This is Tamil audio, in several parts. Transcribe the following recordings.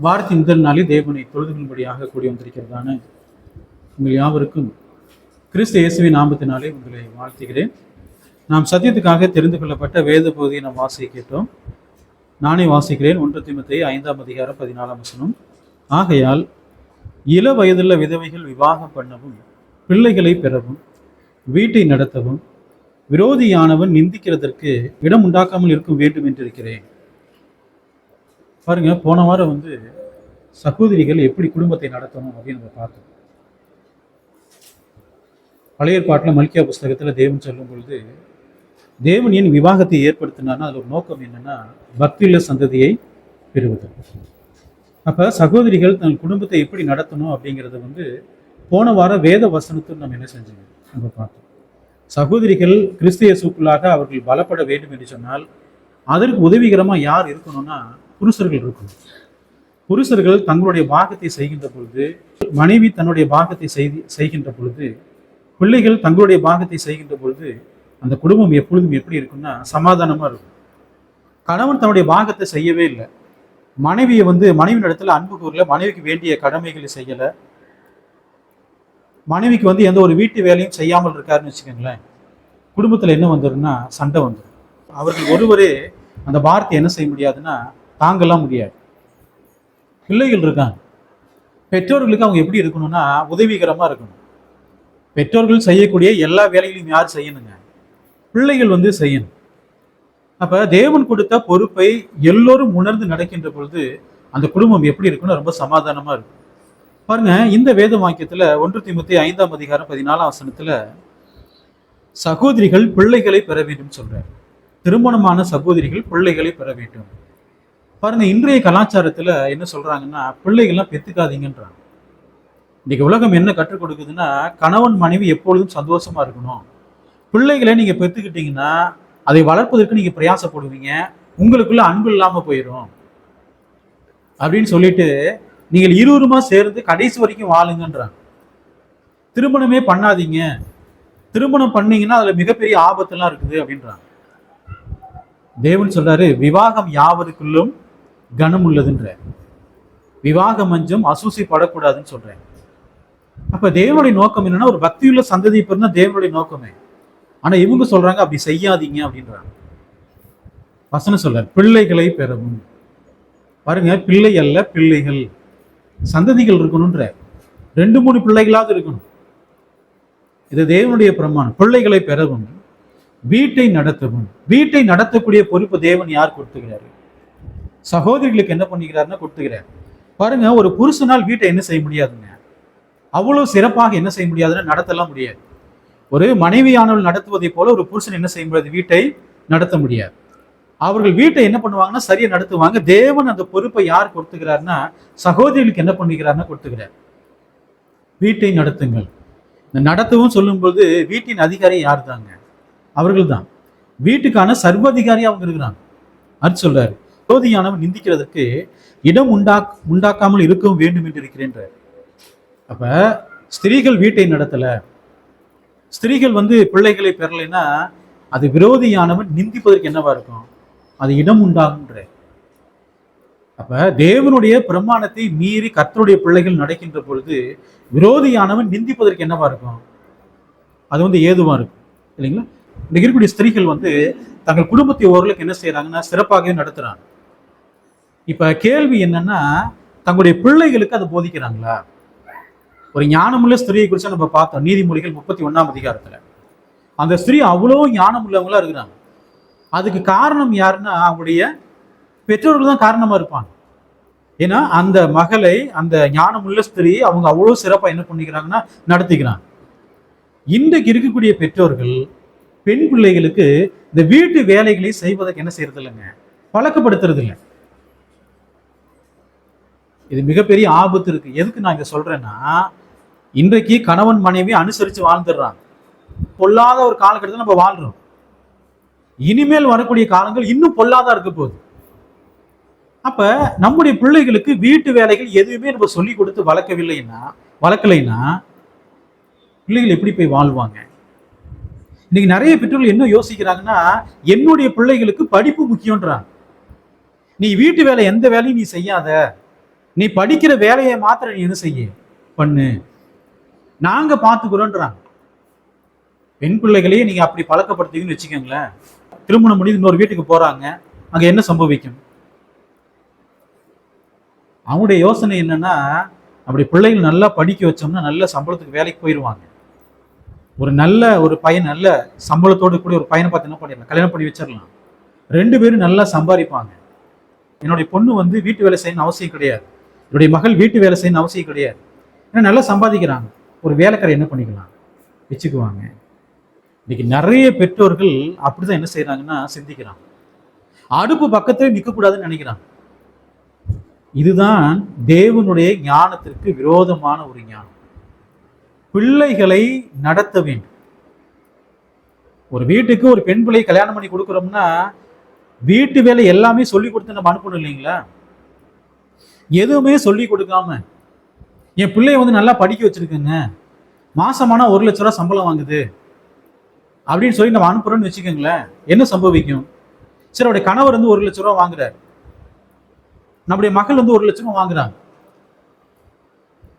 வாரத்தின் முதல் நாளில் தேவனை தொழுதுகும்படியாக கூடி வந்திருக்கிறதான உங்கள் யாவருக்கும் கிறிஸ்து இயேசுவின் நாமத்தினாலே உங்களை வாழ்த்துகிறேன். நாம் சத்தியத்துக்காக தெரிந்து கொள்ளப்பட்ட வேத பகுதியை நாம் வாசிக்க கேட்டோம். நானே வாசிக்கிறேன். 1 தீமோத்தேயு 5ஆம் அதிகாரம் 14ஆம் வசனம். ஆகையால் இள வயதுள்ள விதவைகள் விவாகம் பண்ணவும், பிள்ளைகளை பெறவும், வீட்டை நடத்தவும், விரோதியானவன் நிந்திக்கிறதற்கு இடம் உண்டாக்காமல் இருக்க வேண்டும் என்றிருக்கிறேன். பாருங்க, போன வாரம் சகோதரிகள் எப்படி குடும்பத்தை நடத்தணும் அப்படின்னு நம்ம பார்த்தோம். பழைய ஏற்பாட்டில் மல்கியா புஸ்தகத்தில் தேவன் சொல்லும் பொழுது, தேவன் ஏன் விவாகத்தை ஏற்படுத்தினார்னா அது ஒரு நோக்கம் என்னன்னா பக்தியுள்ள சந்ததியை பெறுவது. அப்போ சகோதரிகள் தன் குடும்பத்தை எப்படி நடத்தணும் அப்படிங்கிறத போன வாரம் வேத வசனத்தில் நம்ம என்ன செஞ்சோம் நம்ம பார்த்தோம். சகோதரிகள் கிறிஸ்து இயேசுக்குள்ளாக அவர்கள் பலப்பட வேண்டும் என்று சொன்னால் அதற்கு உதவிகரமாக யார் இருக்கணும்னா புருஷர்கள் இருக்கணும். புருஷர்கள் தங்களுடைய பாகத்தை செய்கின்ற பொழுது, மனைவி தன்னுடைய பாகத்தை செய்கின்ற பொழுது, பிள்ளைகள் தங்களுடைய பாகத்தை செய்கின்ற பொழுது அந்த குடும்பம் எப்பொழுதும் எப்படி இருக்குன்னா சமாதானமா இருக்கும். கணவன் தன்னுடைய பாகத்தை செய்யவே இல்லை, மனைவியை மனைவி இடத்துல அன்பு கூறல, மனைவிக்கு வேண்டிய கடமைகளை செய்யல, மனைவிக்கு எந்த ஒரு வீட்டு வேலையும் செய்யாமல் இருக்காருன்னு வச்சுக்கோங்களேன், குடும்பத்துல என்ன வந்துருன்னா சண்டை வந்துடும். அவர்கள் ஒருவரே அந்த பாரத்தை என்ன செய்ய முடியாதுன்னா தாங்கலாம் முடியாது. பிள்ளைகள் இருக்காங்க, பெற்றோர்களுக்கு அவங்க எப்படி இருக்கணும்னா உதவிகரமா இருக்கணும். பெற்றோர்கள் செய்யக்கூடிய எல்லா வேலைகளையும் யார் செய்யணுங்க? பிள்ளைகள் செய்யணும். அப்ப தேவன் கொடுத்த பொறுப்பை எல்லோரும் உணர்ந்து நடக்கின்ற பொழுது அந்த குடும்பம் எப்படி இருக்குன்னு ரொம்ப சமாதானமா இருக்கும். பாருங்க, இந்த வேத வாக்கியத்துல 1 தீமோத்தேயு 5ஆம் அதிகாரம் 14ஆம் வசனத்துல சகோதரிகள் பிள்ளைகளை பெற வேண்டும் சொல்றாரு. திருமணமான சகோதரிகள் பிள்ளைகளை பெற வேண்டும். பாருங்க, இன்றைய கலாச்சாரத்துல என்ன சொல்றாங்கன்னா பிள்ளைகள்லாம் பெத்துக்காதீங்கன்றாங்க. இன்னைக்கு உலகம் என்ன கற்றுக் கொடுக்குதுன்னா கணவன் மனைவி எப்பொழுதும் சந்தோஷமா இருக்கணும். பிள்ளைகளை நீங்க பெத்துக்கிட்டீங்கன்னா அதை வளர்ப்பதற்கு நீங்க பிரயாசப்படுவீங்க, உங்களுக்குள்ள அன்பு இல்லாம போயிடும் அப்படின்னு சொல்லிட்டு நீங்கள் இருவருமா சேர்ந்து கடைசி வரைக்கும் வாழுங்கன்றாங்க. திருமணமே பண்ணாதீங்க, திருமணம் பண்ணீங்கன்னா அதுல மிகப்பெரிய ஆபத்தெல்லாம் இருக்குது அப்படின்றாங்க. தேவன் சொல்றாரு, விவாகம் யாவருக்குள்ளும் கனம் உள்ளதுன்ற, விவாகம் மஞ்சம் அசூசி படக்கூடாதுன்னு சொல்றேன். அப்ப தேவனுடைய நோக்கம் என்னன்னா ஒரு பக்தியுள்ள சந்ததி பெறுனா தேவனுடைய நோக்கமே. ஆனா இவங்க சொல்றாங்க அப்படி செய்யாதீங்க அப்படின்றாங்க. வசனம் சொல்ற பிள்ளைகளை பெறவும். பாருங்க, பிள்ளை அல்ல பிள்ளைகள், சந்ததிகள் இருக்கணும்ன்ற, 2-3 பிள்ளைகளாவது இருக்கணும். இது தேவனுடைய பிரமாணம். பிள்ளைகளை பெறவும், வீட்டை நடத்தவும். வீட்டை நடத்தக்கூடிய பொறுப்பு தேவன் யார் கொடுத்துக்கிறாரு? சகோதரிகளுக்கு என்ன பண்ணிக்கிறாருன்னா கொடுத்துக்கிறார். பாருங்க, ஒரு புருஷனால் வீட்டை என்ன செய்ய முடியாதுங்க, அவ்வளவு சிறப்பாக என்ன செய்ய முடியாதுன்னு நடத்தலாம் முடியாது. ஒரு மனைவியானவள் நடத்துவதை போல ஒரு புருஷன் என்ன செய்ய முடியாது, வீட்டை நடத்த முடியாது. அவர்கள் வீட்டை என்ன பண்ணுவாங்கன்னா சரியா நடத்துவாங்க. தேவன் அந்த பொறுப்பை யார் கொடுத்துக்கிறாருன்னா சகோதரிகளுக்கு என்ன பண்ணிக்கிறாருன்னா கொடுத்துக்கிறார். வீட்டை நடத்துங்கள். இந்த நடத்தவும் சொல்லும்போது வீட்டின் அதிகாரி யார் தாங்க? அவர்கள் தான். வீட்டுக்கான சர்வாதிகாரி அவங்க இருக்கிறாங்க. அது சொல்றாரு, விரோதியானவன் நிந்திக்கிறதுக்கு இடம் உண்டாக்காமல் இருக்கவும் வேண்டும் என்று இருக்கிறேன்றார். அப்ப ஸ்திரீகள் வீட்டை நடத்தல, ஸ்திரீகள் பிள்ளைகளை பெறலைன்னா அது விரோதியானவன் நிந்திப்பதற்கு என்னவா இருக்கும்? அது இடம் உண்டாகுன்ற. அப்ப தேவனுடைய பிரமாணத்தை மீறி கர்த்தருடைய பிள்ளைகள் நடக்கின்ற பொழுது விரோதியானவன் நிந்திப்பதற்கு என்னவா இருக்கும்? அது ஏதுவா இருக்கும் இல்லைங்களா? இன்னைக்கு இருக்கக்கூடிய ஸ்திரீகள் தங்கள் குடும்பத்தை ஓரளவுக்கு என்ன செய்யறாங்கன்னா சிறப்பாகவே நடத்துறாங்க. இப்ப கேள்வி என்னன்னா, தங்களுடைய பிள்ளைகளுக்கு அதை போதிக்கிறாங்களா? ஒரு ஞானமுள்ள ஸ்திரியை குறித்து நம்ம பார்த்தோம் நீதிமொழிகள் 31ஆம் அதிகாரத்துல. அந்த ஸ்திரீ அவ்வளோ ஞானம் உள்ளவங்களா இருக்கிறாங்க. அதுக்கு காரணம் யாருன்னா அவங்களுடைய பெற்றோர்கள் தான் காரணமா இருப்பாங்க. ஏன்னா அந்த மகளை, அந்த ஞானமுள்ள ஸ்திரீ அவங்க அவ்வளோ சிறப்பா என்ன பண்ணிக்கிறாங்கன்னா நடத்திக்கிறாங்க. இன்றைக்கு இருக்கக்கூடிய பெற்றோர்கள் பெண் பிள்ளைகளுக்கு இந்த வீட்டு வேலைகளை செய்வதற்கு என்ன செய்யறது இல்லைங்க, பழக்கப்படுத்துறது இல்லை. இது மிகப்பெரிய ஆபத்து இருக்கு. எதுக்கு நான் இதை சொல்றேன்னா, இன்றைக்கு கணவன் மனைவி அனுசரித்து வாழ்ந்துடுறாங்க. பொல்லாத ஒரு காலகட்டத்தில் நம்ம வாழ்றோம். இனிமேல் வரக்கூடிய காலங்கள் இன்னும் பொல்லாதா இருக்க போகுது. அப்ப நம்முடைய பிள்ளைகளுக்கு வீட்டு வேலைகள் எதுவுமே நம்ம சொல்லி கொடுத்து வளர்க்கலைன்னா பிள்ளைகள் எப்படி போய் வாழ்வாங்க? இன்னைக்கு நிறைய பெற்றோர்கள் என்ன யோசிக்கிறாங்கன்னா, என்னுடைய பிள்ளைகளுக்கு படிப்பு முக்கியம்ன்றாங்க. நீ வீட்டு வேலை எந்த வேலையும் நீ செய்யாத, நீ படிக்கிற வேலையை மாத்திரம் நீ என்ன செய்ய பண்ணு, நாங்க பார்த்துக்கிறோன்றாங்க. பெண் பிள்ளைகளையே நீங்க அப்படி பழக்கப்படுத்தீங்கன்னு வச்சுக்கோங்களேன், திருமணம் முடிந்து இன்னொரு வீட்டுக்கு போறாங்க, அங்க என்ன சம்பவிக்கும்? அவங்களுடைய யோசனை என்னன்னா, அப்படி பிள்ளைகள் நல்லா படிக்க வச்சோம்னா நல்ல சம்பளத்துக்கு வேலைக்கு போயிடுவாங்க. ஒரு பையன் நல்ல சம்பளத்தோடு கூட ஒரு பையனை பார்த்து என்ன பண்ணிடலாம், கல்யாணம் பண்ணி வச்சிடலாம். 2 பேரும் நல்லா சம்பாதிப்பாங்க. என்னுடைய பொண்ணு வந்து வீட்டு வேலை செய்யணும்னு அவசியம் கிடையாது, என்னுடைய மகள் வீட்டு வேலை செய்யணும்னு அவசியம் கிடையாது, ஏன்னா நல்லா சம்பாதிக்கிறாங்க, ஒரு வேலைக்காரை என்ன பண்ணிக்கலாம் வச்சுக்குவாங்க. இன்னைக்கு நிறைய பெற்றோர்கள் அப்படிதான் என்ன செய்யறாங்கன்னா சிந்திக்கிறாங்க, அடுப்பு பக்கத்திலே நிற்கக்கூடாதுன்னு நினைக்கிறாங்க. இதுதான் தேவனுடைய ஞானத்திற்கு விரோதமான ஒரு ஞானம். பிள்ளைகளை நடத்த வேண்டும். ஒரு வீட்டுக்கு ஒரு பெண் பிள்ளை கல்யாணம் பண்ணி கொடுக்குறோம்னா வீட்டு வேலை எல்லாமே சொல்லி கொடுத்து நம்ம அனுப்பணும் இல்லைங்களா? எதுவுமே சொல்லி கொடுக்காம என் பிள்ளைய வந்து நல்லா படிக்க வச்சிருக்குங்க, மாசமானா 1 லட்ச ரூபா சம்பளம் வாங்குது அப்படின்னு சொல்லி நம்ம அனுப்புறோம்னு வச்சுக்கோங்களேன், என்ன சம்பவிக்கும்? சரி, அவருடைய கணவர் வந்து 1 லட்ச ரூபா வாங்குறாரு, நம்முடைய மகள் வந்து 1 லட்சம் ரூபா வாங்குறாங்க.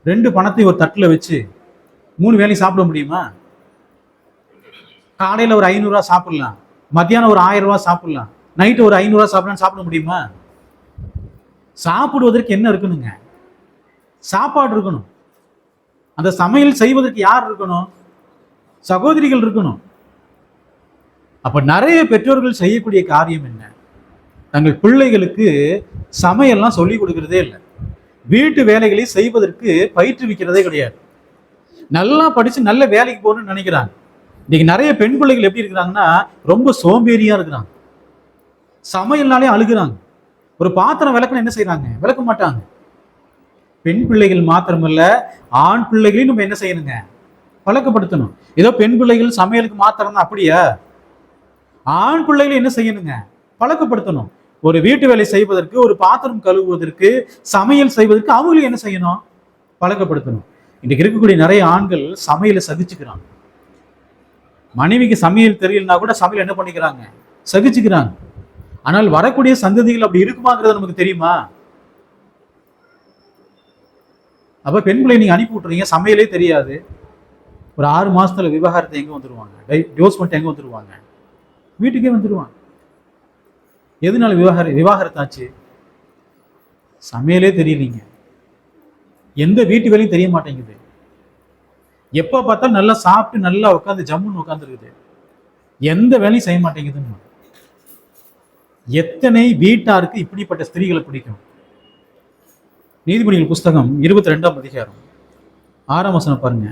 2 பணத்தையும் ஒரு தட்டில் வச்சு 3 வேலையும் சாப்பிட முடியுமா? காலையில் ஒரு 500 ரூபா சாப்பிடலாம், மத்தியானம் ஒரு 1000 ரூபா சாப்பிடலாம், நைட்டு ஒரு 500 ரூபா சாப்பிடலாம், சாப்பிட முடியுமா? சாப்பிடுவதற்கு என்ன இருக்கணுங்க? சாப்பாடு இருக்கணும். அந்த சமையல் செய்வதற்கு யார் இருக்கணும்? சகோதரிகள் இருக்கணும். அப்ப நிறைய பெற்றோர்கள் செய்யக்கூடிய காரியம் என்ன? தங்கள் பிள்ளைகளுக்கு சமையல்லாம் சொல்லிக் கொடுக்கிறதே இல்லை, வீட்டு வேலைகளை செய்வதற்கு பயிற்றுவிக்கிறதே கிடையாது. நல்லா படிச்சு நல்ல வேலைக்கு போகணும்னு நினைக்கிறாங்க. இன்னைக்கு நிறைய பெண் பிள்ளைகள் எப்படி இருக்கிறாங்கன்னா ரொம்ப சோம்பேறியா இருக்கிறாங்க, சமையல்னாலே அழுகுறாங்க. ஒரு பாத்திரம் விளக்கணும் என்ன செய்யறாங்க, விளக்க மாட்டாங்க. பெண் பிள்ளைகள் மாத்திரமல்ல, ஆண் பிள்ளைகளையும் நம்ம என்ன செய்யணுங்க, பழக்கப்படுத்தணும். ஏதோ பெண் பிள்ளைகள் சமையலுக்கு மாத்திரம் தான் அப்படியா? ஆண் பிள்ளைகளை என்ன செய்யணுங்க, பழக்கப்படுத்தணும். ஒரு வீட்டு வேலை செய்வதற்கு, ஒரு பாத்திரம் கழுவுவதற்கு, சமையல் செய்வதற்கு அவங்களும் என்ன செய்யணும், பழக்கப்படுத்தணும். இன்றைக்கு இருக்கக்கூடிய நிறைய ஆண்கள் சமையலை சகிச்சுக்கிறாங்க. மனைவிக்கு சமையல் தெரியலனா கூட சமையல் என்ன பண்ணிக்கிறாங்க, சகிச்சுக்கிறாங்க. ஆனால் வரக்கூடிய சந்ததிகள் அப்படி இருக்குமாங்கிறது நமக்கு தெரியுமா? அப்ப பெண் பிள்ளை நீங்க அனுப்பி விட்டுறீங்க, சமையலே தெரியாது, ஒரு 6 மாசத்துல விவாகரத்தை எங்க வந்துருவாங்க, டிவோர்ஸ் பண்ணிட்டு எங்க வந்துருவாங்க, வீட்டுக்கே வந்துருவாங்க. எதனால விவாகரத்தாச்சு? சமையலே தெரியலீங்க, எந்த வீட்டு வேலையும் தெரிய மாட்டேங்குது, எப்ப பார்த்தா நல்லா சாப்பிட்டு நல்லா உட்காந்து ஜம்முன்னு உட்காந்துருக்குது, எந்த வேலையும் செய்ய மாட்டேங்குதுன்னு. எத்தனை வீட்டாருக்கு இப்படிப்பட்ட ஸ்திரீகளை பிடிக்கும்? நீதிபதிகள் புஸ்தகம் 22ஆம் அதிகாரம் 6ஆம் வசனம் பாருங்க.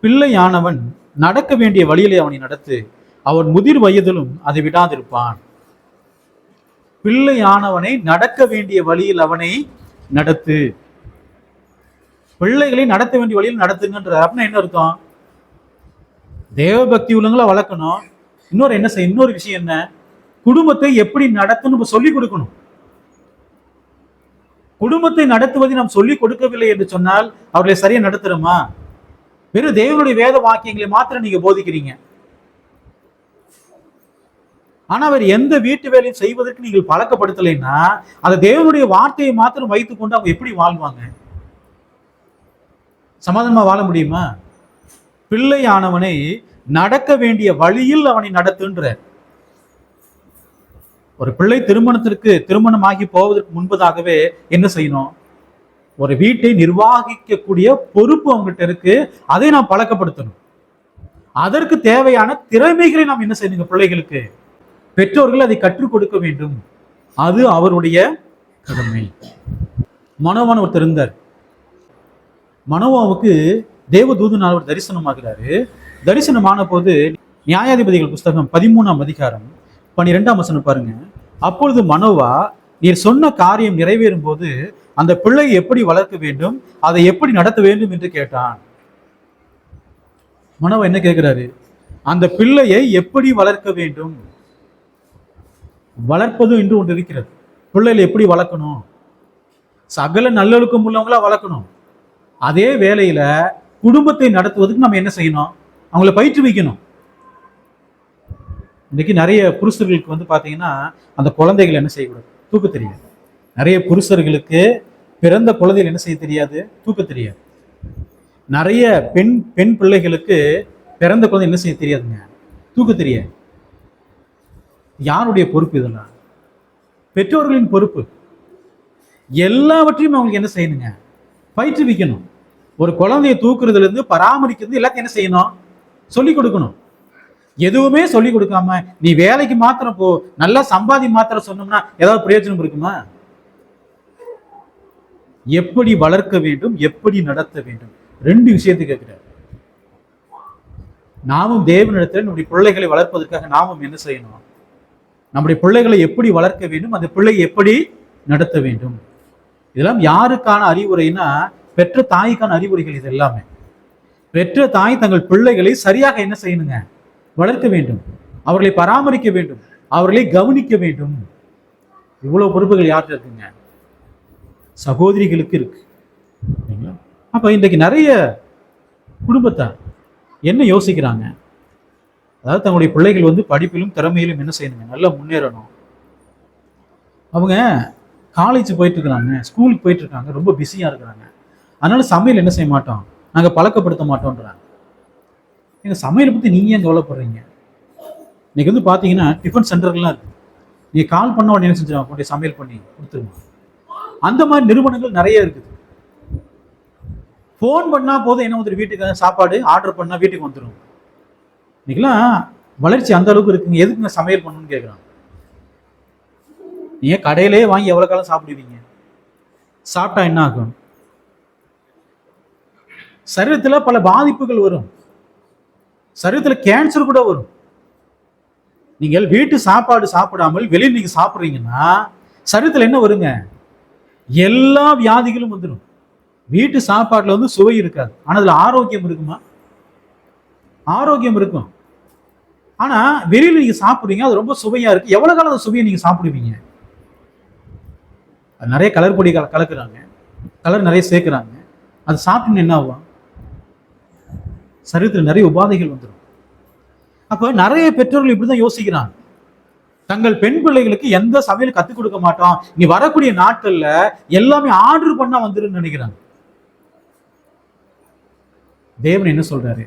பிள்ளையானவன் நடக்க வேண்டிய வழியிலே அவனை நடத்து, அவன் முதிர் வயதிலும் அதை விடாதிருப்பான். பிள்ளையானவனை நடக்க வேண்டிய வழியில் அவனை நடத்து. பிள்ளைகளை நடத்த வேண்டிய வழியில் நடத்துங்கன்ற அப்படின்னா என்ன அர்த்தம்? தேவபக்தி உள்ளவங்களை வளர்க்கணும். இன்னொரு விஷயம் என்ன, குடும்பத்தை எப்படி நடத்தணும் சொல்லிக் கொடுக்கணும். குடும்பத்தை நடத்துவதை நாம் சொல்லிக் கொடுக்கவில்லை என்று சொன்னால் அவர்களை சரியா நடத்துறோமா? வெறும் தேவனுடைய வேத வாக்கியங்களை மாத்திரம் நீங்க போதிக்கிறீங்க, ஆனா அவர் எந்த வீட்டு வேலையும் செய்வதற்கு நீங்கள் பழக்கப்படுத்தலைன்னா அந்த தேவனுடைய வார்த்தையை மாத்திரம் வைத்துக் கொண்டு அவங்க எப்படி வாழ்வாங்க? சமாதானமா வாழ முடியுமா? பிள்ளையானவனை நடக்க வேண்டிய வழியில் அவனை நடத்துன்ற. ஒரு பிள்ளை திருமணமாகி போவதற்கு முன்பதாகவே என்ன செய்யணும், ஒரு வீட்டை நிர்வகிக்கக்கூடிய பொறுப்பு அவங்ககிட்ட இருக்கு, அதை நாம் பழக்கப்படுத்தணும். அதற்கு தேவையான திறமைகளை நாம் என்ன செய்யணும், பிள்ளைகளுக்கு பெற்றோர்கள் அதை கற்றுக் கொடுக்க வேண்டும், அது அவருடைய கடமை. மனோவான ஒருத்தர் இருந்தார். மனோவாவுக்கு தேவதூதன் அவர் தரிசனமாகிறாரு. தரிசனமான போது நியாயாதிபதிகள் புஸ்தகம் 13ஆம் அதிகாரம் 12ஆம் வசனம் பாருங்க. அப்பொழுது மனோவா, நீர் சொன்ன காரியம் நிறைவேறும் போது அந்த பிள்ளையை எப்படி வளர்க்க வேண்டும், அதை எப்படி நடத்த வேண்டும் என்று கேட்டான். மனோவா என்ன கேட்கிறாரு, அந்த பிள்ளையை எப்படி வளர்க்க வேண்டும். வளர்ப்பது என்று ஒன்று இருக்கிறது. பிள்ளைகளை எப்படி வளர்க்கணும், சகல நல்லொழுக்கம் உள்ளவங்களா வளர்க்கணும். அதே வேளையில குடும்பத்தை நடத்துவதற்கு நம்ம என்ன செய்யணும், அவங்கள பயிற்றுவிக்கணும். இன்னைக்கு நிறைய புருஷர்களுக்கு வந்து பாத்தீங்கன்னா அந்த குழந்தைகள் என்ன செய்யக்கூடாது, தூக்க தெரியாது. நிறைய புருஷர்களுக்கு பிறந்த குழந்தைகள் என்ன செய்ய தெரியாது? தூக்க தெரியாது. நிறைய பெண் பிள்ளைகளுக்கு பிறந்த குழந்தை என்ன செய்ய தெரியாதுங்க? தூக்க தெரியாது. யாருடைய பொறுப்பு இதெல்லாம்? பெற்றோர்களின் பொறுப்பு. எல்லாவற்றையும் அவங்களுக்கு என்ன செய்யணுங்க? பயிற்றுவிக்கணும். ஒரு குழந்தையை தூக்குறதுல இருந்து பராமரிக்கிறது எல்லாத்தையும் என்ன செய்யணும்? சொல்லிக் கொடுக்கணும். எதுவுமே சொல்லிக் கொடுக்காம நீ வேலைக்கு மாத்திரம் போ, நல்லா சம்பாதி மாத்திரம் சொன்னோம்னா ஏதாவது பிரயோஜனம் இருக்குமா? எப்படி வளர்க்க வேண்டும், எப்படி நடத்த வேண்டும், ரெண்டு விஷயத்தை கேட்கிறார். நாமும் தேவனிடத்தில் நம்முடைய பிள்ளைகளை வளர்ப்பதற்காக நாமும் என்ன செய்யணும்? நம்முடைய பிள்ளைகளை எப்படி வளர்க்க வேண்டும், அந்த பிள்ளையை எப்படி நடத்த வேண்டும், இதெல்லாம் யாருக்கான அறிவுரைனா பெற்ற தாய்க்கான அறிவுரைகள். இது எல்லாமே பெற்ற தாய் தங்கள் பிள்ளைகளை சரியாக என்ன செய்யணுங்க? வளர்க்க வேண்டும், அவர்களை பராமரிக்க வேண்டும், அவர்களை கவனிக்க வேண்டும். இவ்வளவு பொறுப்புகள் யார்கிட்ட இருக்குங்க? சகோதரிகளுக்கு இருக்கு. அப்ப இன்றைக்கு நிறைய குடும்பத்தார் என்ன யோசிக்கிறாங்க? அதாவது தங்களுடைய பிள்ளைகள் படிப்பிலும் திறமையிலும் என்ன செய்யணுங்க? நல்லா முன்னேறணும். அவங்க காலேஜ் போயிட்டு இருக்கிறாங்க, ஸ்கூலுக்கு போயிட்டு இருக்காங்க, ரொம்ப பிஸியா இருக்கிறாங்க. அதனால சமையல் என்ன செய்ய மாட்டோம், நாங்க பழக்கப்படுத்த மாட்டோம்ன்றாங்க. எங்க சமையலை பத்தி நீங்க ஏன் கவலைப்படுறீங்க? இன்னைக்கு பாத்தீங்கன்னா டிஃபன் சென்டர்லாம் இருக்கு. நீங்க கால் பண்ண உடனே என்ன செஞ்சிருவாங்க? கொண்டு சமையல் பண்ணி கொடுத்துருவாங்க. அந்த மாதிரி நிறுவனங்கள் நிறைய இருக்குது. போன் பண்ணா போதும், என்ன வந்துடும், வீட்டுக்கு சாப்பாடு ஆர்டர் பண்ணா வீட்டுக்கு வந்துடும். இன்னைக்கெல்லாம் வளர்ச்சி அந்த அளவுக்கு இருக்குங்க. எதுக்குங்க சமையல் பண்ணணும்னு கேட்குறாங்க. நீங்க கடையிலே வாங்கி எவ்வளவு காலம் சாப்பிடுவீங்க? சாப்பிட்டா என்ன ஆகும்? சரீரத்துல பல பாதிப்புகள் வரும். சரீரத்துல கேன்சர் கூட வரும். நீங்கள் வீட்டு சாப்பாடு சாப்பிடாமல் வெளியில் நீங்க சாப்பிடுறீங்கன்னா சரீரத்துல என்ன வருங்க? எல்லா வியாதிகளும் வந்துடும். வீட்டு சாப்பாட்டுல சுவை இருக்காது, ஆனா அதுல ஆரோக்கியம் இருக்குமா? ஆரோக்கியம் இருக்கும். ஆனா வெளியில நீங்க சாப்பிடுறீங்க, அது ரொம்ப சுவையா இருக்கு. எவ்வளவு காலம் அந்த சுவையை நீங்க சாப்பிடுவீங்க? நிறைய கலர் பொடி கலக்குறாங்க, கலர் நிறைய சேர்க்கிறாங்க. அது சாப்பிட்டு என்ன ஆகும்? சரீரத்தில் நிறைய உபாதைகள் வந்துடும். அப்ப நிறைய பெற்றோர்கள் இப்படிதான் யோசிக்கிறாங்க. தங்கள் பெண் பிள்ளைகளுக்கு எந்த சமையல் கத்துக் கொடுக்க மாட்டோம், நீ வரக்கூடிய நாட்கள்ல எல்லாமே ஆர்டர் பண்ணா வந்துருன்னு நினைக்கிறாங்க. தேவன் என்ன சொல்றாரு?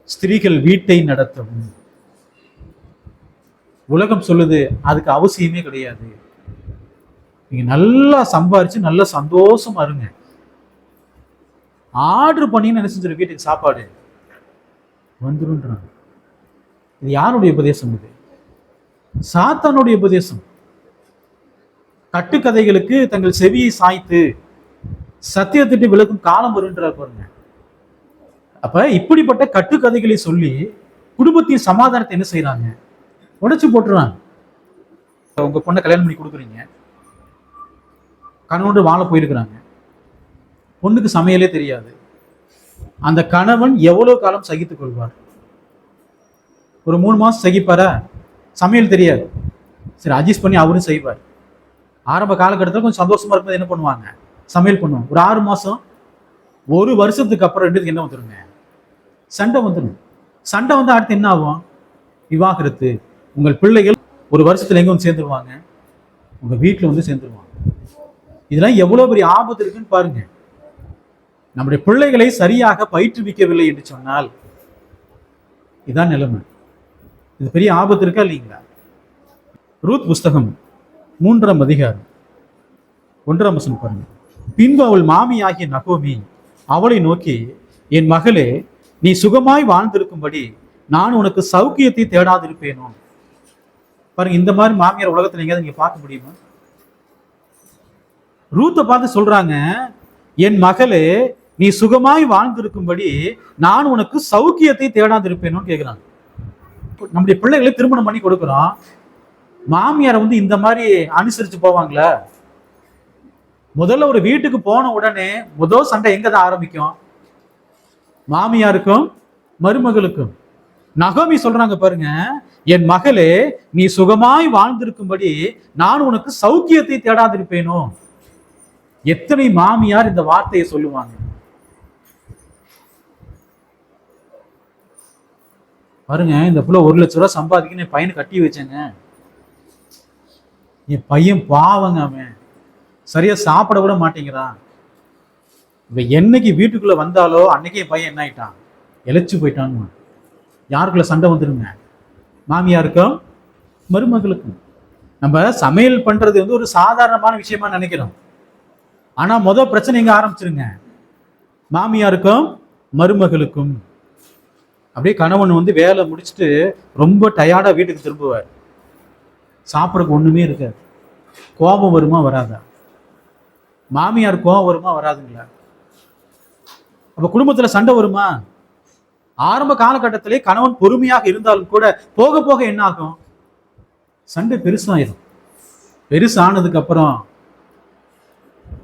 ஸ்திரீகள் வீட்டை நடத்தவும். உலகம் சொல்லுது அதுக்கு அவசியமே கிடையாது. நீங்க நல்லா சம்பாரிச்சு நல்ல சந்தோஷமா இருங்க. ஆர்டர் பண்ணி என்ன செஞ்சிரு, வீட்டுக்கு சாப்பாடு வந்துருன்றாங்க. இது யாருடைய உபதேசம்? இது சாத்தானுடைய உபதேசம். கட்டுக்கதைகளுக்கு தங்கள் செவியை சாய்த்து சத்தியத்திட்டு விளக்கும் காலம் வருன்றார் பாருங்க. அப்ப இப்படிப்பட்ட கட்டுக்கதைகளை சொல்லி குடும்பத்தின் சமாதானத்தை என்ன செய்யறாங்க? உடைச்சு போட்டுறாங்க. உங்க பொண்ணை கல்யாணம் பண்ணி கொடுக்குறீங்க, கணவனோடு வாழ போயிருக்கிறாங்க, பொண்ணுக்கு சமையலே தெரியாது. அந்த கணவன் எவ்வளவு காலம் சகித்துக் கொள்வார்? ஒரு 3 மாசம் சகிப்பாரா? சமையல் தெரியாது, சரி அட்ஜஸ்ட் பண்ணி அவரும் செய்வார். ஆரம்ப காலகட்டத்தில் கொஞ்சம் சந்தோஷமா இருக்கும்போது என்ன பண்ணுவாங்க? சமையல் பண்ணுவாங்க. ஒரு 6 மாசம், ஒரு வருஷத்துக்கு அப்புறம் ரெண்டுத்துக்கு என்ன வந்துருங்க? சண்டை வந்துடும். சண்டை அடுத்து என்ன ஆகும்? விவாகரத்து. உங்கள் பிள்ளைகள் ஒரு வருஷத்துல எங்க சேர்ந்துருவாங்க? உங்க வீட்டுல சேர்ந்துருவாங்க. இதெல்லாம் எவ்வளவு பெரிய ஆபத்து இருக்குன்னு பாருங்க. நம்முடைய பிள்ளைகளை சரியாக பயிற்றுவிக்கவில்லை என்று சொன்னால் இதான் நிலைமை. இது பெரிய ஆபத்து இருக்கா இல்லைங்களா? ரூத் புஸ்தகம் 3ஆம் அதிகாரம் 1ஆம் வசனம் பாருங்க. பின்பு அவள் மாமியாகிய நகோமி அவளை நோக்கி, என் மகளே, நீ சுகமாய் வாழ்ந்திருக்கும்படி நான் உனக்கு சௌக்கியத்தை தேடாதிருப்பேனோ. பாருங்க, இந்த மாதிரி மாமியார் உலகத்துல எங்கேயாவது நீங்க பார்க்க முடியுமா? ரூத்தை பார்த்து சொல்றாங்க, என் மகளே, நீ சுகமாய் வாழ்ந்திருக்கும்படி நான் உனக்கு சௌக்கியத்தை தேடாதிருப்பேனோன்னு கேட்கிறாங்க. நம்முடைய பிள்ளைகளை திருமணம் பண்ணி கொடுக்குறோம், மாமியாரை இந்த மாதிரி அனுசரிச்சு போவாங்களா? முதல்ல ஒரு வீட்டுக்கு போன உடனே முதல் சண்டை எங்க தான் ஆரம்பிக்கும்? மாமியாருக்கும் மருமகளுக்கும். நகோமி சொல்றாங்க பாருங்க, என் மகளே, நீ சுகமாய் வாழ்ந்திருக்கும்படி நான் உனக்கு சௌக்கியத்தை தேடாதிருப்பேனோ. எத்தனை மாமியார் இந்த வார்த்தையை சொல்லுவாங்க? பாருங்க, இந்த புள்ள 1 லட்சம் ரூபாய் சம்பாதிக்க என் பையனை கட்டி வச்சேங்க, என் பையன் பாவங்க, அவன் சரியா சாப்பிட கூட மாட்டேங்கிறான். இப்ப என்னைக்கு வீட்டுக்குள்ள வந்தாலோ அன்னைக்கே என் பையன் என்ன ஆயிட்டான், இழைச்சு போயிட்டான்னு. யாருக்குள்ள சண்டை வந்துருங்க? மாமியாருக்கும் மருமகளுக்கும். நம்ம சமையல் பண்றது வந்து ஒரு சாதாரணமான விஷயமா நினைக்கிறோம். ஆனா பிரச்சனை எங்க ஆரம்பிச்சிருங்க? மாமியாருக்கும் மருமகளுக்கும். அப்படியே கணவன் வந்து வேலை முடிச்சுட்டு ரொம்ப டயர்டா வீட்டுக்கு திரும்புவார். சாப்பிடறதுக்கு ஒண்ணுமே இருக்காது. கோபம் வருமா வராதா? மாமியார் கோபம் வருமா வராதுங்களா? அப்ப குடும்பத்துல சண்டை வருமா? ஆரம்ப காலகட்டத்திலே கணவன் பொறுமையாக இருந்தாலும் கூட போக போக என்ன ஆகும்? சண்டை பெருசாயிரும். பெருசானதுக்கு அப்புறம்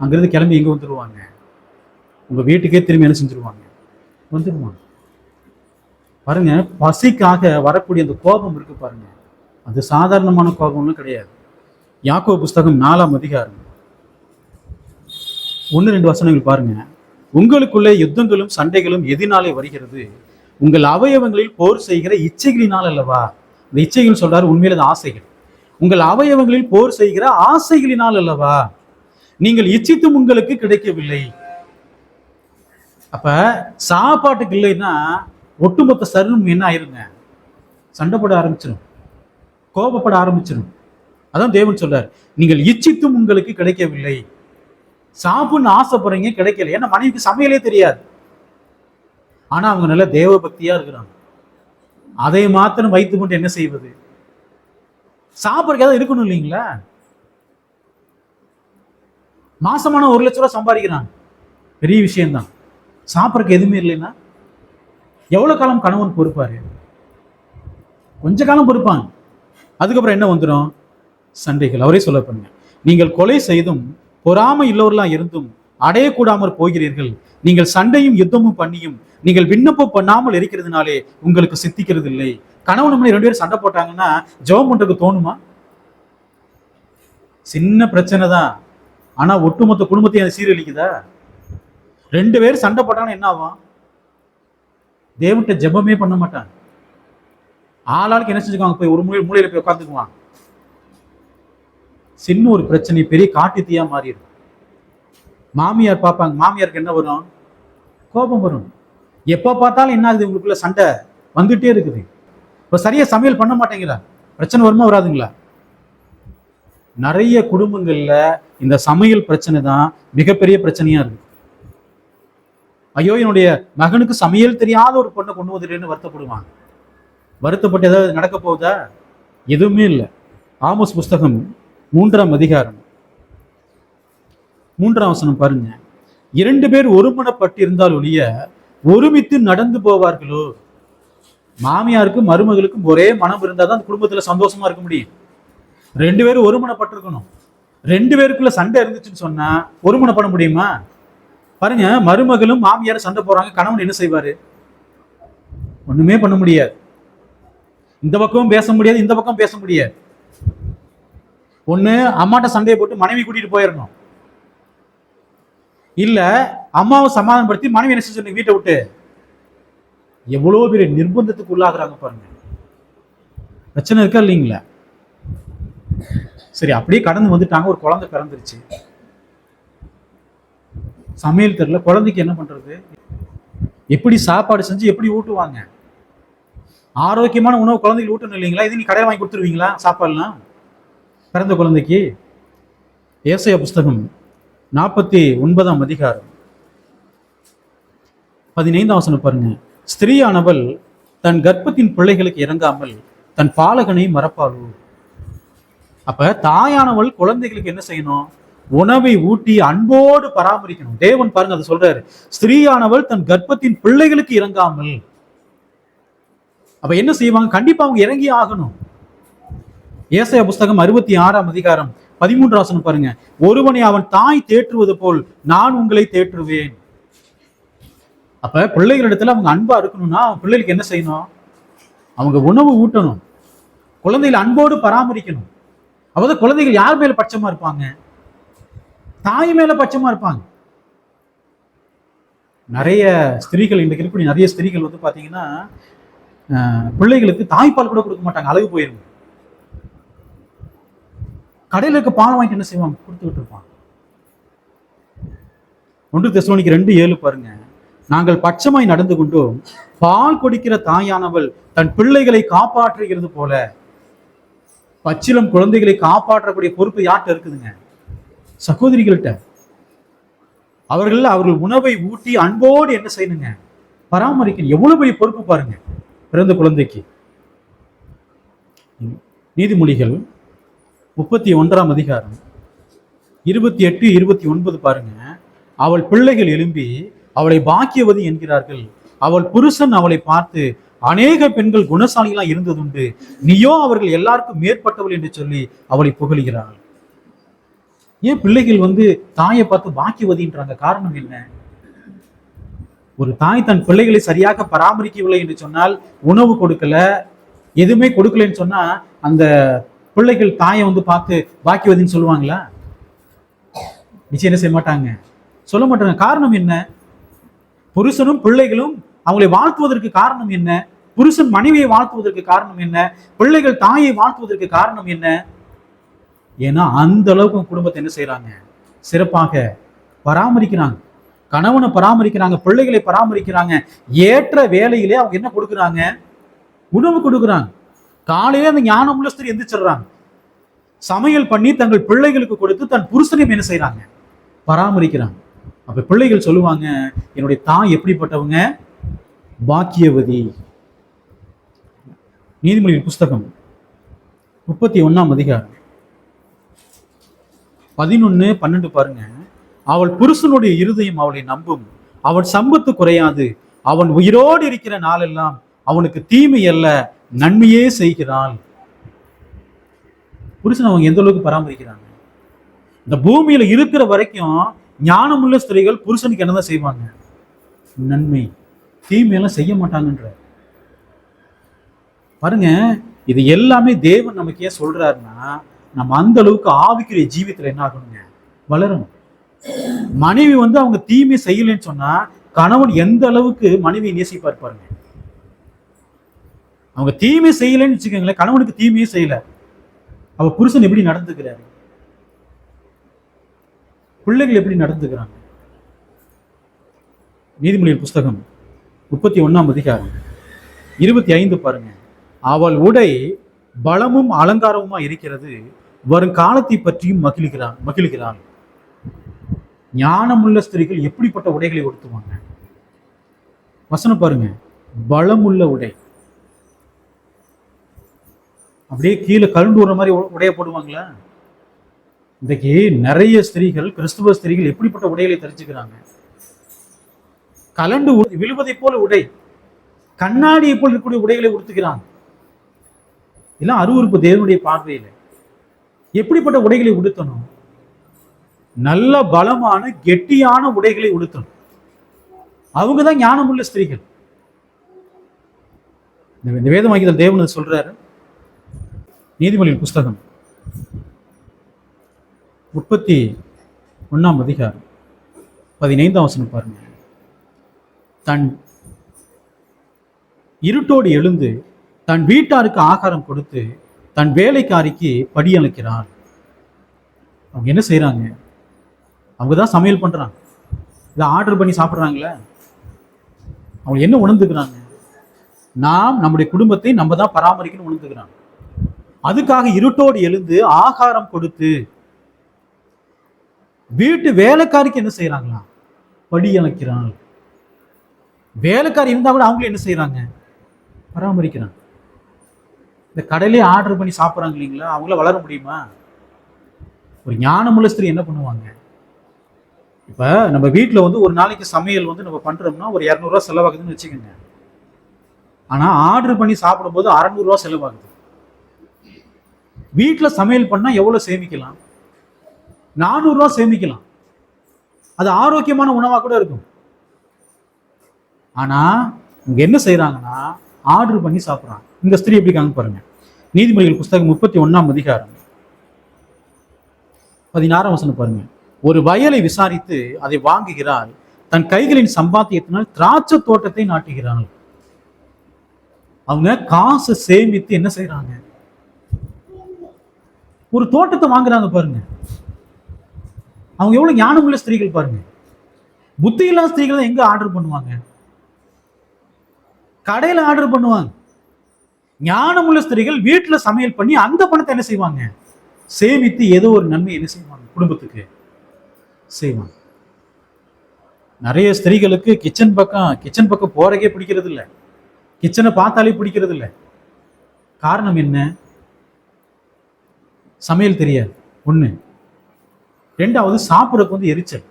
அங்கிருந்து கிளம்பி எங்க வந்துருவாங்க? உங்க வீட்டுக்கே திரும்பி என்ன செஞ்சிருவாங்க? வந்துருவாங்க. பாருங்க, பசிக்காக வரக்கூடிய அந்த கோபம் இருக்கு பாருங்க, அது சாதாரணமான கோபம்னு கிடையாது. யாக்கோபு புஸ்தகம் 4ஆம் அதிகாரம் 1-2 வசனங்கள் பாருங்க. உங்களுக்குள்ளே யுத்தங்களும் சண்டைகளும் எதினாலே வருகிறது? உங்கள் அவயவங்களில் போர் செய்கிற இச்சைகளினால் அல்லவா? இந்த இச்சைகள் சொல்றாரு, உண்மையில அது ஆசைகள். உங்கள் அவயவங்களில் போர் செய்கிற ஆசைகளினால் அல்லவா? நீங்கள் இச்சித்தும் உங்களுக்கு கிடைக்கவில்லை. அப்ப சாப்பாட்டுக்கு இல்லைன்னா ஒட்டுமொத்த சரீரம் என்ன ஆயிருங்க? சண்டை போட ஆரம்பிச்சிடும், கோபப்பட ஆரம்பிச்சிடும். அதான் தேவன் சொல்றார், நீங்கள் இச்சித்தும் உங்களுக்கு கிடைக்கவில்லை. சாப்பிட்னு ஆசைப்படுறீங்க, கிடைக்கல. ஏன்னா மனைவிக்கு சமையலே தெரியாது. ஆனா அவங்க நல்ல தேவ பக்தியா இருக்கிறாங்க. அதை மாத்திரம் வைத்துக் கொண்டு என்ன செய்வது? சாப்பிட்றதுக்கு ஏதாவது இருக்கணும் இல்லைங்களா? மாசமான 1 லட்சம் ரூபாய் சம்பாதிக்கிறாங்க, பெரிய விஷயம்தான். சாப்பிட்றதுக்கு எதுவுமே இல்லைன்னா எவ்வளவு காலம் கணவன் பொறுப்பாரு? கொஞ்ச காலம் பொறுப்பாங்க. அதுக்கப்புறம் என்ன வந்துடும்? சண்டைகள். அவரே சொல்ல பண்ணுங்க, நீங்கள் கொலை செய்தும் பொறாமை இல்லவர்களா இருந்தும் அடையக்கூடாமற் போகிறீர்கள். நீங்கள் சண்டையும் யுத்தமும் பண்ணியும் நீங்கள் விண்ணப்பம் பண்ணாமல் இருக்கிறதுனாலே உங்களுக்கு சித்திக்கிறது இல்லை. கணவன் மனைவி 2 பேரும் சண்டை போட்டாங்கன்னா ஜெபம் பண்றதுக்கு தோணுமா? சின்ன பிரச்சனை தான், ஆனா ஒட்டுமொத்த குடும்பத்தையும் அது சீரழிக்குதா? 2 பேரும் சண்டை போட்டாங்கன்னா என்ன ஆகும்? தேவன்கிட்ட ஜெபமே பண்ண மாட்டாங்க. ஆளாளுக்கு என்ன செஞ்சுக்குவாங்க? போய் ஒரு மூலையில போய் உட்காந்துக்குவாங்க. சின்ன ஒரு பிரச்சனை பெரிய காட்டுத்தீயா மாறிடும். மாமியார் பார்ப்பாங்க, மாமியாருக்கு என்ன வரும்? கோபம் வரும். எப்ப பார்த்தாலும் என்ன ஆகுது? உங்களுக்குள்ள சண்டை வந்துட்டே இருக்குது. இப்ப சரியா சமையல் பண்ண மாட்டேங்கிறா, பிரச்சனை வருமா வராதுங்களா? நிறைய குடும்பங்கள்ல இந்த சமையல் பிரச்சனை தான் மிகப்பெரிய பிரச்சனையா இருக்கு. ஐயோ, என்னுடைய மகனுக்கு சமையல் தெரியாத ஒரு பொண்ணை கொண்டு வந்துட்டேன்னு வருத்தப்படுவாங்க. வருத்தப்பட்டு ஏதாவது நடக்க போகுதா? எதுவுமே இல்லை. ஆமோஸ் புஸ்தகம் 3ஆம் அதிகாரம் 3ஆம் வசனம் பாருங்க. 2 பேர் ஒருமனப்பட்டிருந்தால் ஒழிய ஒருமித்து நடந்து போவார்களோ? மாமியாருக்கும் மருமகளுக்கும் ஒரே மனம் இருந்தால் தான் குடும்பத்துல சந்தோஷமா இருக்க முடியும். 2 பேரும் ஒருமனப்பட்டிருக்கணும். 2 பேருக்குள்ள சண்டை இருந்துச்சுன்னு சொன்னா ஒருமனப்பட முடியுமா? பாருங்க, மருமகளும் மாமியாரும் சண்டை போறாங்க, கணவன் என்ன செய்வாரு? ஒண்ணுமே பண்ண முடியாது. இந்த பக்கம் பேச முடியாது, இந்த பக்கம் பேச முடியாது. ஒண்ணு அம்மாட்ட சண்டையை போட்டு மனைவி கூட்டிட்டு போயிடணும், இல்ல அம்மாவை சமாதானப்படுத்தி மனைவி என்ன செஞ்சு வீட்டை விட்டு. எவ்வளவு பெரிய நிர்பந்தத்துக்கு உள்ளாகிறாங்க பாருங்க. பிரச்சனை இருக்கா இல்லைங்களா? சரி, அப்படியே கடந்து வந்துட்டாங்க. ஒரு குழந்தை பிறந்துருச்சு, சமையல் தெரியல, குழந்தைக்கு என்ன பண்றது? எப்படி சாப்பாடு செஞ்சு எப்படி ஊட்டுவாங்க? ஆரோக்கியமான உணவு குழந்தைக்கு ஊட்டணும் இல்லைங்களா? இது நீ கடையில் வாங்கி கொடுத்துருவீங்களா சாப்பாடுலாம் பிறந்த குழந்தைக்கு? ஏசாயா புஸ்தகம் 49ஆம் அதிகாரம் 15ஆம் வசனம் பாருங்க. ஸ்திரீயானவள் தன் கர்ப்பத்தின் பிள்ளைகளுக்கு இறங்காமல் தன் பாலகனை மறப்பாளோ? அப்ப தாயானவள் குழந்தைகளுக்கு என்ன செய்யணும்? உணவை ஊட்டி அன்போடு பராமரிக்கணும். தேவன் பாருங்க அதை சொல்றாரு, ஸ்திரீயானவள் தன் கர்ப்பத்தின் பிள்ளைகளுக்கு இறங்காமல். அப்ப என்ன செய்வாங்க? கண்டிப்பா அவங்க இறங்கி ஆகணும். ஏசாயா புஸ்தகம் 66ஆம் அதிகாரம் 13ஆம் வசனம் பாருங்க. ஒருவனை அவன் தாய் தேற்றுவது போல் நான் உங்களை தேற்றுவேன். அப்ப பிள்ளைகளிடத்துல அவங்க அன்பா இருக்கணும்னா அவங்க பிள்ளைகளுக்கு என்ன செய்யணும்? அவங்க உணவு ஊட்டணும், குழந்தைகளை அன்போடு பராமரிக்கணும். அப்பதான் குழந்தைகள் யார் மேல பட்சமா இருப்பாங்க? தாய் மேல பட்சமா இருப்பாங்க. நிறைய ஸ்திரீகள், இன்றைக்கு இருக்கக்கூடிய நிறைய ஸ்திரீகள் வந்து பாத்தீங்கன்னா பிள்ளைகளுக்கு தாய்ப்பால் கூட கொடுக்க மாட்டாங்க, அழகு போயிருங்க. கடையில் இருக்க பால் வாங்கிட்டு என்ன செய்வாங்க? கொடுத்துக்கிட்டு இருப்பாங்க. 1 தெசலோனிக்கர் 2:7 பாருங்க. நாங்கள் பட்சமாய் நடந்து கொண்டோம், பால் கொடுக்கிற தாயானவள் தன் பிள்ளைகளை காப்பாற்றுகிறது போல. பச்சிலம் குழந்தைகளை காப்பாற்றக்கூடிய பொறுப்பு யார்கிட்ட இருக்குதுங்க? சகோதரிகள்கிட்ட. அவர்கள் உணவை ஊட்டி அன்போடு என்ன செய்யணுங்க? பராமரிக்கணும். எவ்வளவு பெரிய பொறுப்பு பாருங்க பிறந்த குழந்தைக்கு. நீதிமொழிகள் 31ஆம் அதிகாரம் 28, 29 பாருங்க. அவள் பிள்ளைகள் எழும்பி அவளை பாக்கியவதி என்கிறார்கள். அவள் புருஷன் அவளை பார்த்து, அநேக பெண்கள் குணசாலிகளா இருந்ததுண்டு, நீயோ அவர்கள் எல்லாருக்கும் மேற்பட்டவள் என்று சொல்லி அவளை புகழுகிறாள். ஏன் பிள்ளைகள் தாயை பார்த்து பாக்கியவதின்றாங்க? காரணம் என்ன? ஒரு தாய் தன் பிள்ளைகளை சரியாக பராமரிக்கவில்லை என்று சொன்னால், உணவு கொடுக்கல, எதுவுமே கொடுக்கலன்னு சொன்னா, அந்த பிள்ளைகள் தாயை பார்த்து பாக்கியவதின்னு சொல்லுவாங்களா? நிச்சயம் என்ன செய்ய மாட்டாங்க, சொல்ல மாட்டாங்க. காரணம் என்ன? புருஷனும் பிள்ளைகளும் அவங்களை வாழ்த்துவதற்கு காரணம் என்ன? புருஷன் மனைவியை வாழ்த்துவதற்கு காரணம் என்ன? பிள்ளைகள் தாயை வாழ்த்துவதற்கு காரணம் என்ன? ஏன்னா அந்த அளவுக்கு குடும்பத்தை என்ன செய்யறாங்க? சிறப்பாக பராமரிக்கிறாங்க. கணவனை பராமரிக்கிறாங்க, பிள்ளைகளை பராமரிக்கிறாங்க. ஏற்ற வேலையிலே அவங்க என்ன கொடுக்குறாங்க? உணவு கொடுக்குறாங்க. காலையில அந்த ஞானமுள்ள ஸ்திரீ எந்திரிச்சிடுறாங்க, சமையல் பண்ணி தங்கள் பிள்ளைகளுக்கு கொடுத்து தன் புருஷனையும் என்ன செய்யறாங்க? பராமரிக்கிறாங்க. அப்ப பிள்ளைகள் சொல்லுவாங்க, என்னுடைய தாய் எப்படிப்பட்டவங்க? பாக்கியவதி. நீதிமொழியின் புஸ்தகம் 31ஆம் அதிகாரம் 11, 12 பாருங்க. அவள் புருஷனுடைய இருதயம் அவளை நம்பும், அவன் சம்பத்து குறையாது, அவன் உயிரோடு இருக்கிற நாளெல்லாம் அவனுக்கு தீமை அல்ல நன்மையே செய்கிறாள். புருஷன் அவங்க எந்த அளவுக்கு பராமரிக்கிறாங்க? இந்த பூமியில இருக்கிற வரைக்கும் ஞானமுள்ள ஸ்திரீகள் புருஷனுக்கு என்னதான் செய்வாங்க? நன்மை, தீமையெல்லாம் செய்ய மாட்டாங்கன்ற பாருங்க. இது எல்லாமே தேவன் நமக்கு ஏன் சொல்றாருன்னா, நம்ம அந்த அளவுக்கு ஆவிக்குரிய ஜீவியத்துல என்ன ஆகணுங்க? வளரணும். மனைவி அவங்க தீமை செய்யலன்னு சொன்னா, கணவன் எந்த அளவுக்கு மனைவியை நேசிப்பார் பாருங்க. அவங்க தீமை செய்யலன்னு வச்சுக்கோங்களேன், கணவனுக்கு தீமையே செய்யல, அவ புருஷன் எப்படி நடந்துக்கிறாரு, பிள்ளைகள் எப்படி நடந்துக்கிறாங்க? நீதிமொழியின் புஸ்தகம் 31ஆம் அதிகாரம் 25 பாருங்க. அவள் உடை பலமும் அலங்காரமுமா இருக்கிறது, வரும் காலத்தை பற்றியும் மகிழ்கிறாள். ஞானமுள்ள ஸ்திரீகள் எப்படிப்பட்ட உடைகளை உடுத்துவாங்க? வசனம் பாருங்க, பலமுள்ள உடை. அப்படியே கீழே கருண்டு வர மாதிரி உடைய போடுவாங்களா? இன்றைக்கு நிறைய ஸ்திரீகள், கிறிஸ்துவ ஸ்திரீகள் எப்படிப்பட்ட உடைகளை தரிச்சுக்கிறாங்க? கலண்டு விழுவதை போல உடை, கண்ணாடியை போல் இருக்கக்கூடிய உடைகளை உடுத்துக்கிறாங்க. இதெல்லாம் அருவருப்பு தேவனுடைய பார்வையில. எப்படிப்பட்ட உடைகளை உடுத்தணும்? நல்ல பலமான கெட்டியான உடைகளை உடுத்தணும். அவங்கதான் ஞானமுள்ள ஸ்திரீகள். இந்த வேதவாக்கியத்தில் தேவன் சொல்றாரு. நீதிமொழியின் புஸ்தகம் 31ஆம் அதிகாரம் 15ஆம் வசனம் பாருங்க. தன் இருட்டோடு எழுந்து தன் வீட்டாருக்கு ஆகாரம் கொடுத்து தன் வேலைக்காரிக்கு படியளிக்கிறார். அவங்க என்ன செய்யறாங்க? அவங்க தான் சமையல் பண்றாங்க, இதை ஆர்டர் பண்ணி சாப்பிட்றாங்களே. அவங்க என்ன உணர்ந்துக்கிறாங்க? நாம் நம்முடைய குடும்பத்தை நம்ம தான் பராமரிக்கணும் உணர்ந்துக்கிறாங்க. அதுக்காக இருட்டோடு எழுந்து ஆகாரம் கொடுத்து வீட்டு வேலைக்காரிக்கு என்ன செய்யறாங்களா? படியளிக்கிறாங்க. வேலைக்காரி இருந்தா கூட அவங்களும் என்ன செய்யறாங்க? பராமரிக்கிறாங்க. இந்த கடையிலே ஆர்டர் பண்ணி சாப்பிட்றாங்க இல்லைங்களா, அவங்கள வளர முடியுமா? ஒரு ஞானமுள்ள ஸ்திரீ என்ன பண்ணுவாங்க? இப்ப நம்ம வீட்டுல ஒரு நாளைக்கு சமையல் நம்ம பண்றோம்னா ஒரு 200 ரூபாய் செலவாகுதுன்னு வச்சுக்கோங்க. ஆனா ஆர்டர் பண்ணி சாப்பிடும் போது 600 ரூபாய் செலவாகுது. வீட்டுல சமையல் பண்ணா எவ்வளவு சேமிக்கலாம்? 400 ரூபாய் சேமிக்கலாம். அது ஆரோக்கியமான உணவா கூட இருக்கும். ஆனா இங்க என்ன செய்யறாங்கன்னா, ஆர்டர் பண்ணி சாப்பிட்றாங்க. இந்த ஸ்திரீ எப்படி இருக்காங்க பாருங்க. நீதிமொழிகள் புஸ்தகம் 31ஆம் அதிகாரம் 16ஆம் வசனம் பாருங்க. ஒரு வயலை விசாரித்து அதை வாங்குகிறாள், தன் கைகளின் சம்பாத்தியத்தினால் திராட்சை தோட்டத்தை நாட்டுகிறாள். அவங்க காசு சேமித்து என்ன செய்யறாங்க? ஒரு தோட்டத்தை வாங்குறாங்க பாருங்க. அவங்க எவ்வளவு ஞானமுள்ள ஸ்திரீகள் பாருங்க. புத்தி இல்லாத ஸ்திரீகள் எங்க ஆர்டர் பண்ணுவாங்க? கடையில ஆர்டர் பண்ணுவாங்க. ஞானமுள்ள ஸ்திரீகள் வீட்டுல சமையல் பண்ணி அந்த பணத்தை என்ன செய்வாங்க? சேமித்து ஏதோ ஒரு நன்மை என்ன செய்வாங்க? குடும்பத்துக்கு செய்வாங்க. நிறைய ஸ்திரீகளுக்கு கிச்சன் பக்கம் போறக்கே பிடிக்கிறது இல்லை. கிச்சனை பார்த்தாலே பிடிக்கிறது இல்லை. காரணம் என்ன? சமையல் தெரியாது ஒண்ணு. ரெண்டாவது சாப்பிடறதுக்கு எரிச்சல்.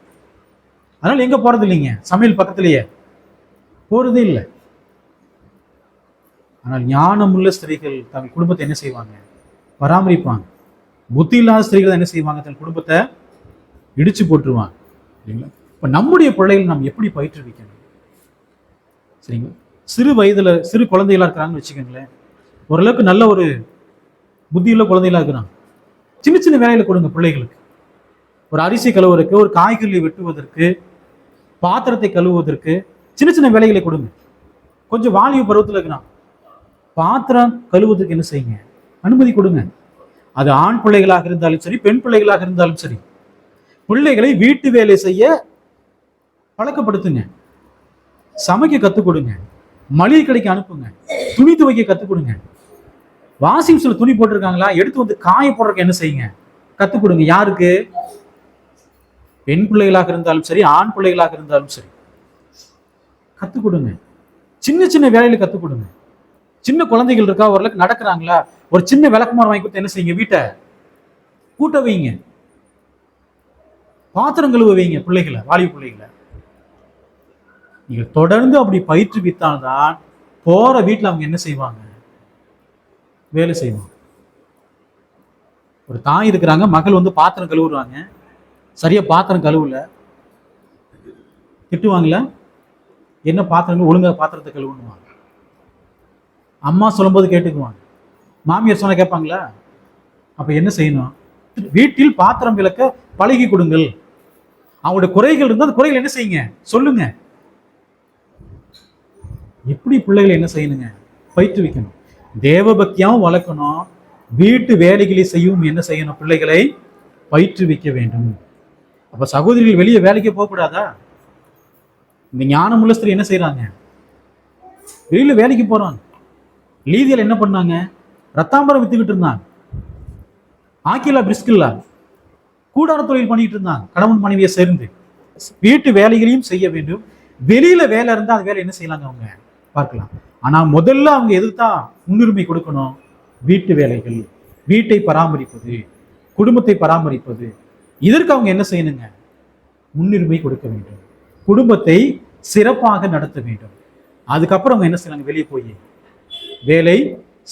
அதனால எங்க போறது இல்லைங்க, சமையல் பக்கத்திலேயே போறதே இல்லை. ஆனால் ஞானமுள்ள ஸ்திரீகள் தங்கள் குடும்பத்தை என்ன செய்வாங்க? பராமரிப்பாங்க. புத்தி இல்லாத ஸ்திரீகள் என்ன செய்வாங்க? தன் குடும்பத்தை இடிச்சு போட்டுருவாங்க. சரிங்களா? இப்ப நம்முடைய பிள்ளைகள் நாம் எப்படி பயிற்றுவிக்கணும்? சரிங்களா? சிறு குழந்தைகளா இருக்கிறாங்கன்னு வச்சுக்கோங்களேன். ஓரளவுக்கு நல்ல ஒரு புத்தியுள்ள குழந்தைகளா இருக்கிறாங்க. சின்ன சின்ன வேலையில கொடுங்க பிள்ளைகளுக்கு. ஒரு அரிசி கழுவுவதற்கு, ஒரு காய்கறி வெட்டுவதற்கு, பாத்திரத்தை கழுவுவதற்கு சின்ன சின்ன வேலைகளை கொடுங்க. கொஞ்சம் வாலிப பருவத்தில் இருக்கிறான், பாத்திரம் கழுவுவதற்கு என்ன செய்யுங்க? அனுமதி கொடுங்க. அது ஆண் பிள்ளைகளாக இருந்தாலும் சரி, பெண் பிள்ளைகளாக இருந்தாலும் சரி, பிள்ளைகளை வீட்டு வேலை செய்ய பழக்கப்படுத்துங்க. சமைக்க கத்துக் கொடுங்க. மளிகை கடைக்கு அனுப்புங்க. துணி துவைக்க கத்துக் கொடுங்க. வாஷிங் மிஷின்ல துணி போட்டிருக்காங்களா, எடுத்து வந்து காய போடுறதுக்கு என்ன செய்யுங்க? கத்துக் கொடுங்க. யாருக்கு? பெண் பிள்ளைகளாக இருந்தாலும் சரி, ஆண் பிள்ளைகளாக இருந்தாலும் சரி, கத்துக் கொடுங்க. சின்ன சின்ன வேலையில கத்துக் கொடுங்க. சின்ன குழந்தைகள் இருக்கா, ஓரளவுக்கு நடக்கிறாங்களா, ஒரு சின்ன விளக்குமாறு வாங்கி கொடுத்து என்ன செய்யுங்க? வீட்டை கூட்ட வைங்க. பாத்திரம் கழுவ வைங்க பிள்ளைகளை, வாலிப பிள்ளைகளை. நீங்கள் தொடர்ந்து அப்படி பயிற்றுவித்தால்தான் போற வீட்டில் அவங்க என்ன செய்வாங்க? வேலை செய்வாங்க. ஒரு தாய் இருக்கிறாங்க, மகள் வந்து பாத்திரம் கழுவுறாங்க, சரியா பாத்திரம் கழுவுல, திட்டுவாங்கள? என்ன பாத்திரம் ஒழுங்கா பாத்திரத்தை கழுவுணுவாங்க. அம்மா சொல்லும்போது கேட்டுக்குவாங்க, மாமியார் சொன்னா கேட்பாங்களா? அப்ப என்ன செய்யணும்? வீட்டில் பாத்திரம் விளக்க பழகி கொடுங்கள். அவங்களுடைய குறைகள் இருந்தால் அந்த குறைகள் என்ன செய்யுங்க? சொல்லுங்க. எப்படி பிள்ளைகளை என்ன செய்யணுங்க? பயிற்றுவிக்கணும். தேவபக்தியாவும் வளர்க்கணும், வீட்டு வேலைகளை செய்யவும் என்ன செய்யணும்? பிள்ளைகளை பயிற்றுவிக்க வேண்டும். அப்ப சகோதரிகள் வெளியே வேலைக்கு போகக்கூடாதா? இந்த ஞானமுள்ள ஸ்திரீ என்ன செய்யறாங்க? வெளியில வேலைக்கு போறாங்க. லீதியில் என்ன பண்ணாங்க? ரத்தாம்பரம் வித்துக்கிட்டு இருந்தாங்க. ஆக்கிலா பிரிஸ்கில்லா கூடார தொழில் பண்ணிட்டு இருந்தாங்க. கணவன் மனைவியை சேர்ந்து வீட்டு வேலைகளையும் செய்ய வேண்டும். வெளியில வேலை இருந்தா அந்த வேலை என்ன செய்யலாங்க? அவங்க பார்க்கலாம். ஆனா முதல்ல அவங்க எதுக்குதான் முன்னுரிமை கொடுக்கணும்? வீட்டு வேலைகள், வீட்டை பராமரிப்பது, குடும்பத்தை பராமரிப்பது, இதற்கு அவங்க என்ன செய்யணுங்க? முன்னுரிமை கொடுக்க வேண்டும். குடும்பத்தை சிறப்பாக நடத்த வேண்டும். அதுக்கப்புறம் அவங்க என்ன செய்யறாங்க? வெளியே போய் வேலை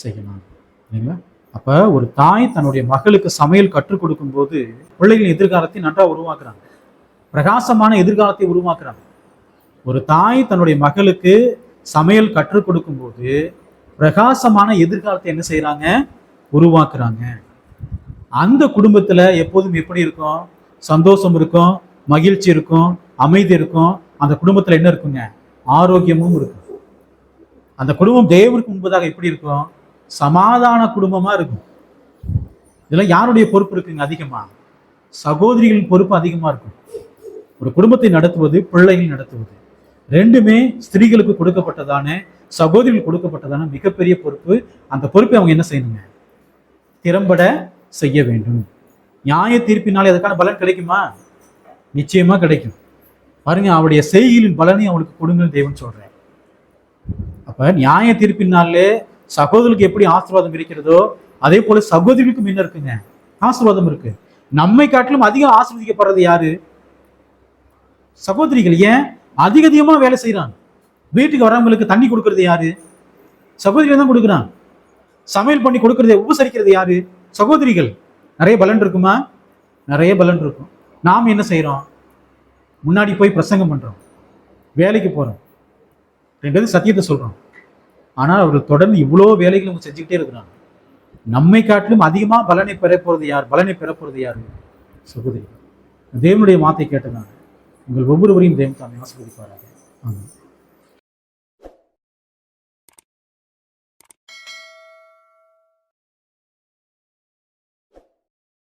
செய்யலாம். இல்லைங்களா? அப்ப ஒரு தாய் தன்னுடைய மகளுக்கு சமையல் கற்றுக் கொடுக்கும் போது பிள்ளைகளின் எதிர்காலத்தை நன்றாக உருவாக்குறாங்க, பிரகாசமான எதிர்காலத்தை உருவாக்குறாங்க. ஒரு தாய் தன்னுடைய மகளுக்கு சமையல் கற்றுக் கொடுக்கும் போது பிரகாசமான எதிர்காலத்தை என்ன செய்யறாங்க? உருவாக்குறாங்க. அந்த குடும்பத்துல எப்போதும் எப்படி இருக்கும்? சந்தோஷம் இருக்கும், மகிழ்ச்சி இருக்கும், அமைதி இருக்கும். அந்த குடும்பத்துல என்ன இருக்குங்க? ஆரோக்கியமும் இருக்கும். அந்த குடும்பம் தேவனுக்கு முன்பதாக எப்படி இருக்கும்? சமாதான குடும்பமா இருக்கும். இதெல்லாம் யாருடைய பொறுப்பு இருக்குங்க? அதிகமா சகோதரிகளின் பொறுப்பு அதிகமா இருக்கும். ஒரு குடும்பத்தை நடத்துவது, பிள்ளைகள் நடத்துவது, ரெண்டுமே ஸ்திரீகளுக்கு கொடுக்கப்பட்டதான, சகோதரிகள் கொடுக்கப்பட்டதான மிகப்பெரிய பொறுப்பு. அந்த பொறுப்பை அவங்க என்ன செய்யணுங்க? திறம்பட செய்ய வேண்டும். நியாய தீர்ப்பினாலே அதுக்கான பலன் கிடைக்குமா? நிச்சயமா கிடைக்கும். பாருங்க, அவருடைய செய்கையின் பலனை அவங்களுக்கு கொடுங்கன்னு தேவன் சொல்றேன். அப்ப நியாய தீர்ப்பினாலே சகோதரர்களுக்கு எப்படி ஆசீர்வாதம் இருக்கிறதோ அதே போல சகோதரிகளுக்கும் என்ன இருக்குங்க? ஆசீர்வாதம் இருக்கு. நம்மை காட்டிலும் அதிகம் ஆசீர்வதிக்கப்படுறது யாரு? சகோதரிகள். ஏன்? அதிகமா வேலை செய்யறாங்க. வீட்டுக்கு வரவங்களுக்கு தண்ணி கொடுக்கறது யாரு? சகோதரிகள் தான் கொடுக்குறாங்க. சமையல் பண்ணி கொடுக்கறத உபசரிக்கிறது யாரு? சகோதரிகள். நிறைய பலன் இருக்குமா? நிறைய பலன் இருக்கும். நாம் என்ன செய்யறோம்? முன்னாடி போய் பிரசங்கம் பண்றோம், வேலைக்கு போறோம், ரெண்டாவது சத்தியத்தை சொல்றோம். ஆனால் அவர்கள் தொடர்ந்து இவ்வளோ வேலைகள் அவங்க செஞ்சுக்கிட்டே இருக்கிறாங்க. நம்மை காட்டிலும் அதிகமா பலனை பெறப்போறது யார்? பலனை பெறப்போறது யாரு? சகோதரி. தேவனுடைய வார்த்தை கேட்டதாங்க உங்கள் ஒவ்வொருவரையும் தேவன் தாமே ஆசீர்வதிப்பாராக. ஆமாம்.